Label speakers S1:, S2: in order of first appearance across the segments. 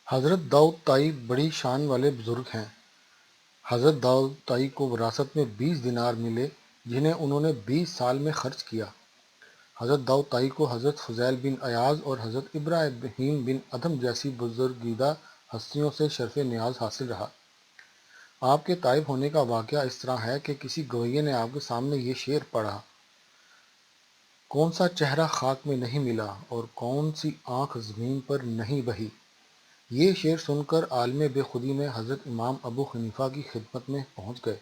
S1: حضرت داؤد طائی بڑی شان والے بزرگ ہیں۔ حضرت داؤد طائی کو وراثت میں 20 دینار ملے جنہیں انہوں نے 20 سال میں خرچ کیا۔ حضرت داؤد طائی کو حضرت فضیل بن ایاز اور حضرت ابراہیم بن ادھم جیسی بزرگیدہ ہستیوں سے شرف نیاز حاصل رہا۔ آپ کے طائب ہونے کا واقعہ اس طرح ہے کہ کسی گویے نے آپ کے سامنے یہ شعر پڑھا: کون سا چہرہ خاک میں نہیں ملا اور کون سی آنکھ زمین پر نہیں بہی۔ یہ شعر سن کر عالم بے خودی میں حضرت امام ابو حنیفہ کی خدمت میں پہنچ گئے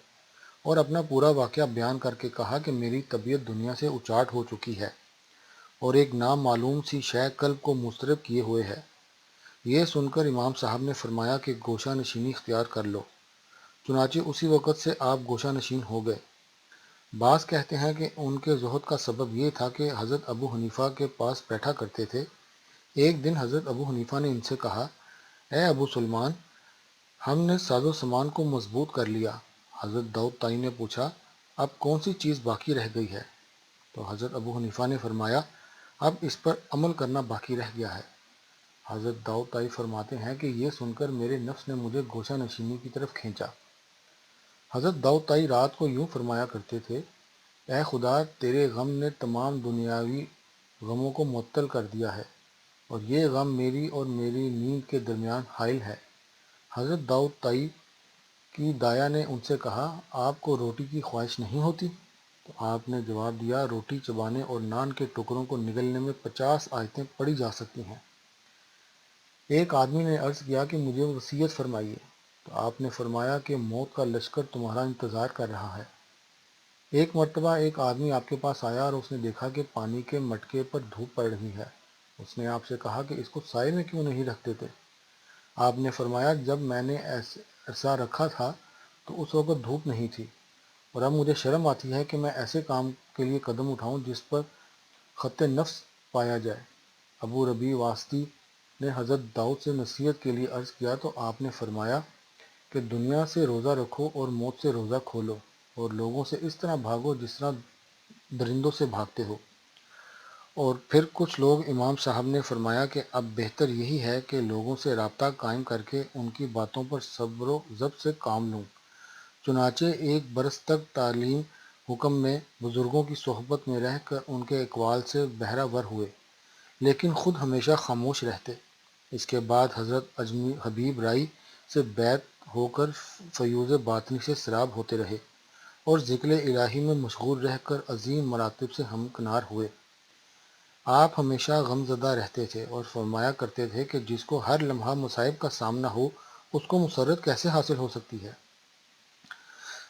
S1: اور اپنا پورا واقعہ بیان کر کے کہا کہ میری طبیعت دنیا سے اچاٹ ہو چکی ہے اور ایک نامعلوم سی شے قلب کو مضطرب کیے ہوئے ہے۔ یہ سن کر امام صاحب نے فرمایا کہ گوشہ نشینی اختیار کر لو۔ چنانچہ اسی وقت سے آپ گوشہ نشین ہو گئے۔ بعض کہتے ہیں کہ ان کے زہد کا سبب یہ تھا کہ حضرت ابو حنیفہ کے پاس بیٹھا کرتے تھے۔ ایک دن حضرت ابو حنیفہ نے ان سے کہا: اے ابو سلمان، ہم نے ساز و سامان کو مضبوط کر لیا۔ حضرت داؤد طائی نے پوچھا: اب کون سی چیز باقی رہ گئی ہے؟ تو حضرت ابو حنیفہ نے فرمایا: اب اس پر عمل کرنا باقی رہ گیا ہے۔ حضرت داؤد طائی فرماتے ہیں کہ یہ سن کر میرے نفس نے مجھے گوشہ نشینی کی طرف کھینچا۔ حضرت داؤد طائی رات کو یوں فرمایا کرتے تھے: اے خدا، تیرے غم نے تمام دنیاوی غموں کو معطل کر دیا ہے اور یہ غم میری اور میری نیند کے درمیان حائل ہے۔ حضرت داؤد طائی کی دایا نے ان سے کہا: آپ کو روٹی کی خواہش نہیں ہوتی؟ تو آپ نے جواب دیا: روٹی چبانے اور نان کے ٹکڑوں کو نگلنے میں 50 آیتیں پڑھی جا سکتی ہیں۔ ایک آدمی نے عرض کیا کہ مجھے وصیت فرمائیے۔ تو آپ نے فرمایا کہ موت کا لشکر تمہارا انتظار کر رہا ہے۔ ایک مرتبہ ایک آدمی آپ کے پاس آیا اور اس نے دیکھا کہ پانی کے مٹکے پر دھوپ پڑ رہی ہے۔ اس نے آپ سے کہا کہ اس کو سائے میں کیوں نہیں رکھ دیتے؟ آپ نے فرمایا: جب میں نے ایسا رکھا تھا تو اس وقت دھوپ نہیں تھی، اور اب مجھے شرم آتی ہے کہ میں ایسے کام کے لیے قدم اٹھاؤں جس پر خط نفس پایا جائے۔ ابو ربیع واسطی نے حضرت داؤد سے نصیحت کے لیے عرض کیا تو آپ نے فرمایا کہ دنیا سے روزہ رکھو اور موت سے روزہ کھولو، اور لوگوں سے اس طرح بھاگو جس طرح درندوں سے بھاگتے ہو۔ اور پھر کچھ لوگ امام صاحب نے فرمایا کہ اب بہتر یہی ہے کہ لوگوں سے رابطہ قائم کر کے ان کی باتوں پر صبر و ضبط سے کام لوں۔ چنانچہ 1 برس تک تعلیم حکم میں بزرگوں کی صحبت میں رہ کر ان کے اقوال سے بہرہ ور ہوئے، لیکن خود ہمیشہ خاموش رہتے۔ اس کے بعد حضرت حبیب رائی سے بیعت ہو کر فیوض باطنی سے سراب ہوتے رہے اور ذکر الہی میں مشغول رہ کر عظیم مراتب سے ہمکنار ہوئے۔ آپ ہمیشہ غم زدہ رہتے تھے اور فرمایا کرتے تھے کہ جس کو ہر لمحہ مصائب کا سامنا ہو اس کو مسرت کیسے حاصل ہو سکتی ہے؟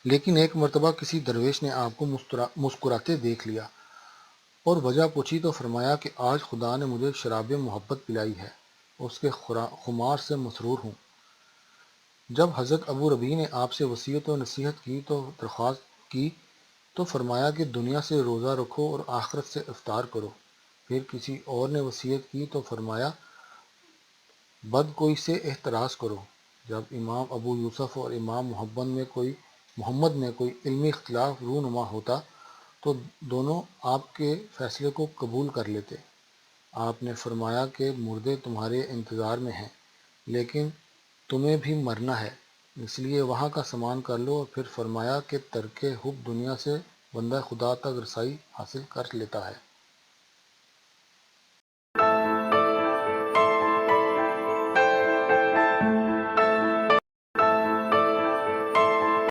S1: لیکن ایک مرتبہ کسی درویش نے آپ کو مسکراتے دیکھ لیا اور وجہ پوچھی تو فرمایا کہ آج خدا نے مجھے شراب محبت پلائی ہے، اس کے خمار سے مسرور ہوں۔ جب حضرت ابو ربیع نے آپ سے وصیت و نصیحت کی تو درخواست کی تو فرمایا کہ دنیا سے روزہ رکھو اور آخرت سے افطار کرو۔ پھر کسی اور نے وصیت کی تو فرمایا بد کوئی سے احتراز کرو۔ جب امام ابو یوسف اور امام محمد میں کوئی علمی اختلاف رونما ہوتا تو دونوں آپ کے فیصلے کو قبول کر لیتے۔ آپ نے فرمایا کہ مردے تمہارے انتظار میں ہیں، لیکن تمہیں بھی مرنا ہے، اس لیے وہاں کا سامان کر لو۔ اور پھر فرمایا کہ ترک حب دنیا سے بندہ خدا تک رسائی حاصل کر لیتا ہے۔